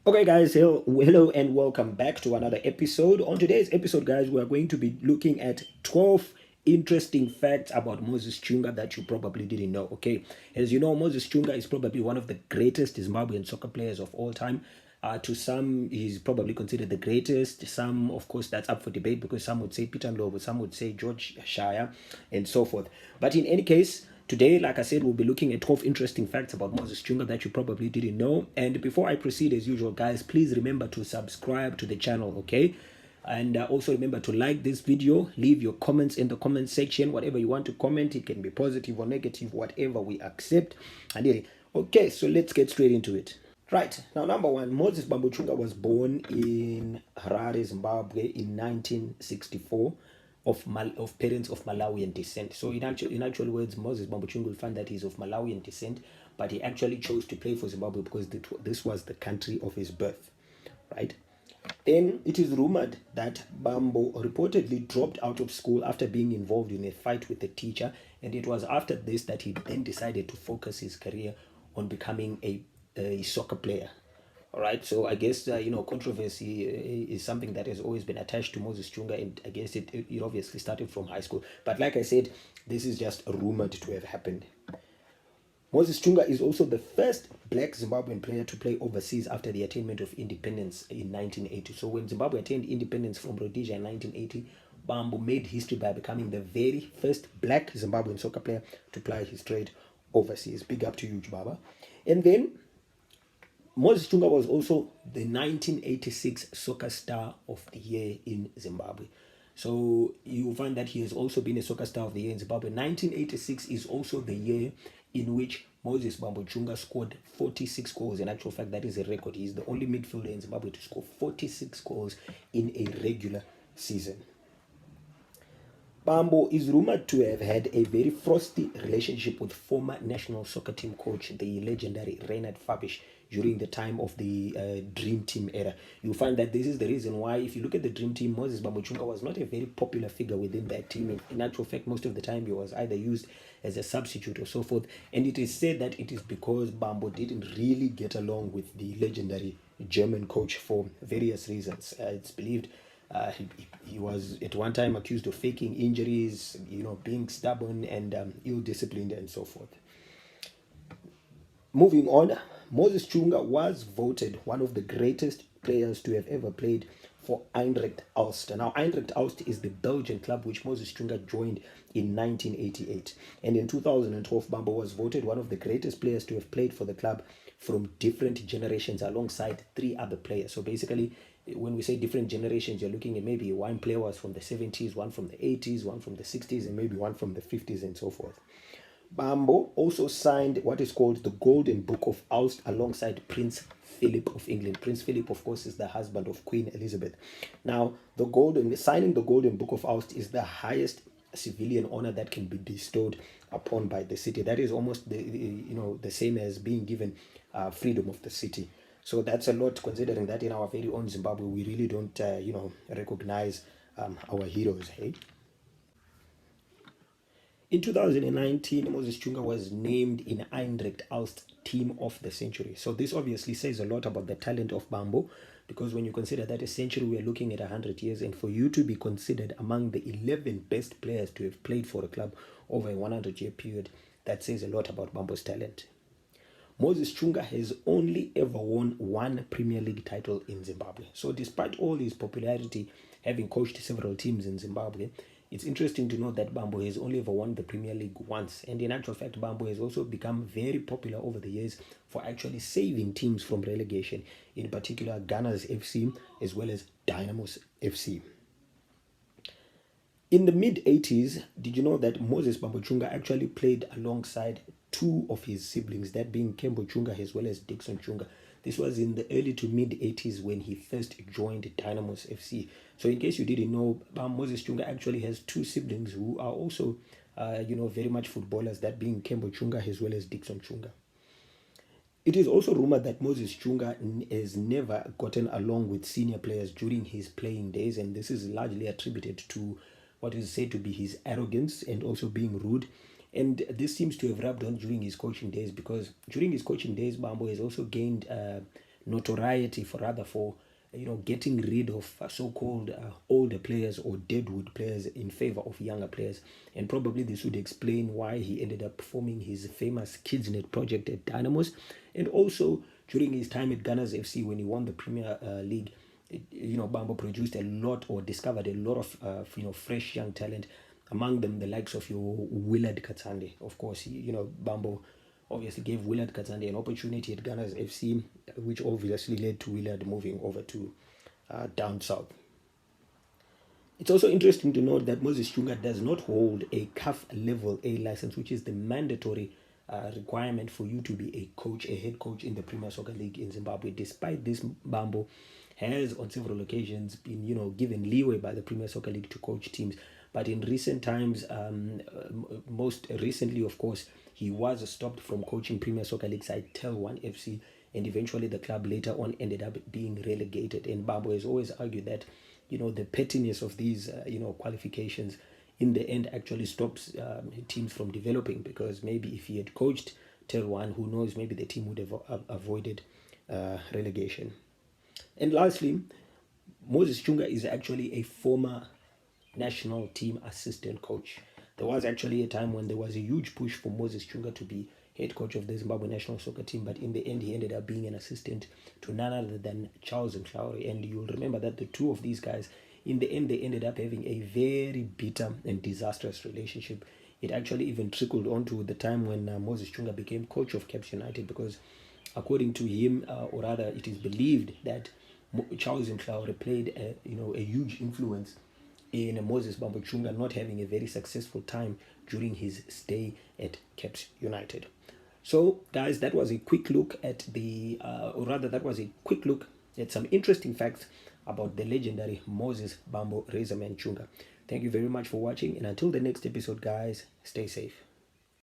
Okay, guys, hello and welcome back to another episode. On today's episode, guys, we are going to be looking at 12 interesting facts about Moses Chunga that you probably didn't know. Okay, as you know, Moses Chunga is probably one of the greatest Zimbabwean soccer players of all time. To some, he's probably considered the greatest. Some, of course, that's up for debate because some would say Peter Ndlovu, some would say George Shire, and so forth. But in any case, today, like I said, we'll be looking at 12 interesting facts about Moses Chunga that you probably didn't know. And before I proceed, as usual, guys, please remember to subscribe to the channel, okay? And also remember to like this video, leave your comments in the comment section, whatever you want to comment. It can be positive or negative, whatever we accept. And okay, so let's get straight into it. Right, now number one, Moses Chunga was born in Harare, Zimbabwe in 1964 of parents of Malawian descent. So in actual words, Moses Chunga will find that he's of Malawian descent, but he actually chose to play for Zimbabwe because this was the country of his birth, right? Then it is rumored that Bambo reportedly dropped out of school after being involved in a fight with a teacher, and it was after this that he then decided to focus his career on becoming a soccer player. All right, so I guess controversy is something that has always been attached to Moses Chunga, and I guess it obviously started from high school. But like I said, this is just rumored to have happened. Moses Chunga is also the first black Zimbabwean player to play overseas after the attainment of independence in 1980. So when Zimbabwe attained independence from Rhodesia in 1980, Bambo made history by becoming the very first black Zimbabwean soccer player to ply his trade overseas. Big up to you, Baba. And then Moses Chunga was also the 1986 Soccer Star of the Year in Zimbabwe. So you find that he has also been a Soccer Star of the Year in Zimbabwe. 1986 is also the year in which Moses Chunga scored 46 goals. In actual fact, that is a record. He is the only midfielder in Zimbabwe to score 46 goals in a regular season. Bambo is rumored to have had a very frosty relationship with former national soccer team coach, the legendary Reinhard Fabisch, during the time of the Dream Team era. You'll find that this is the reason why, if you look at the Dream Team, Moses Chunga was not a very popular figure within that team. In actual fact, most of the time he was either used as a substitute or so forth. And it is said that it is because Bambo didn't really get along with the legendary German coach for various reasons. It's believed he was at one time accused of faking injuries, being stubborn and ill-disciplined and so forth. Moving on, Moses Chunga was voted one of the greatest players to have ever played for Eintracht Ulster. Now, Eintracht Ulster is the Belgian club which Moses Chunga joined in 1988. And in 2012, Bambo was voted one of the greatest players to have played for the club from different generations alongside three other players. So basically, when we say different generations, you're looking at maybe one player was from the 70s, one from the 80s, one from the 60s, and maybe one from the 50s and so forth. Bambo also signed what is called the Golden Book of Ulster alongside Prince Philip of England. Prince Philip, of course, is the husband of Queen Elizabeth. Now, signing the Golden Book of Ulster is the highest civilian honor that can be bestowed upon by the city. That is almost the same as being given freedom of the city. So that's a lot, considering that in our very own Zimbabwe we really don't recognize our heroes. Hey. In 2019, Moses Chunga was named in Eintracht Ulster Team of the Century. So this obviously says a lot about the talent of Bambo, because when you consider that a century, we are looking at 100 years, and for you to be considered among the 11 best players to have played for a club over a 100-year period, that says a lot about Bambo's talent. Moses Chunga has only ever won one Premier League title in Zimbabwe. So despite all his popularity, having coached several teams in Zimbabwe, it's interesting to note that Bambo has only ever won the Premier League once. And in actual fact, Bambo has also become very popular over the years for actually saving teams from relegation, in particular Ghana's FC as well as Dynamo's FC. In the mid-80s, did you know that Moses Chunga actually played alongside two of his siblings, that being Kembo Chunga as well as Dixon Chunga? This was in the early to mid-80s when he first joined Dynamo's FC. So in case you didn't know, Moses Chunga actually has two siblings who are also, very much footballers, that being Kembo Chunga as well as Dixon Chunga. It is also rumored that Moses Chunga has never gotten along with senior players during his playing days, and this is largely attributed to what is said to be his arrogance and also being rude. And this seems to have rubbed on during his coaching days, because during his coaching days, Bambo has also gained notoriety for getting rid of so-called older players or deadwood players in favor of younger players. And probably this would explain why he ended up forming his famous kidsnet project at Dynamos, and also during his time at Gunners FC when he won the Premier League. Bambo produced a lot, or discovered a lot of fresh young talent, among them the likes of your Willard Katsande. Of course, Bambo obviously gave Willard Katsande an opportunity at Gunners FC, which obviously led to Willard moving over to down south. It's also interesting to note that Moses Chunga does not hold a CAF level A license, which is the mandatory requirement for you to be a coach, a head coach in the Premier Soccer League in Zimbabwe. Despite this, Bambo has on several occasions been, given leeway by the Premier Soccer League to coach teams. But in recent times, most recently, of course, he was stopped from coaching Premier Soccer League side Tel1 FC, and eventually the club later on ended up being relegated. And Bambo has always argued that, the pettiness of these, qualifications in the end actually stops teams from developing, because maybe if he had coached Tel1, who knows, maybe the team would have avoided relegation. And lastly, Moses Chunga is actually a former national team assistant coach. There was actually a time when there was a huge push for Moses Chunga to be head coach of the Zimbabwe national soccer team, but in the end he ended up being an assistant to none other than Charles Mhlauri. And you'll remember that the two of these guys, in the end, they ended up having a very bitter and disastrous relationship. It actually even trickled onto the time when Moses Chunga became coach of Caps United, because according to him, or rather it is believed that Charles Mhlauri played a huge influence in Moses Bambo Chunga not having a very successful time during his stay at Caps United. So, guys, that was a quick look at some interesting facts about the legendary Moses Bambo Razorman Chunga. Thank you very much for watching, and until the next episode, guys, stay safe.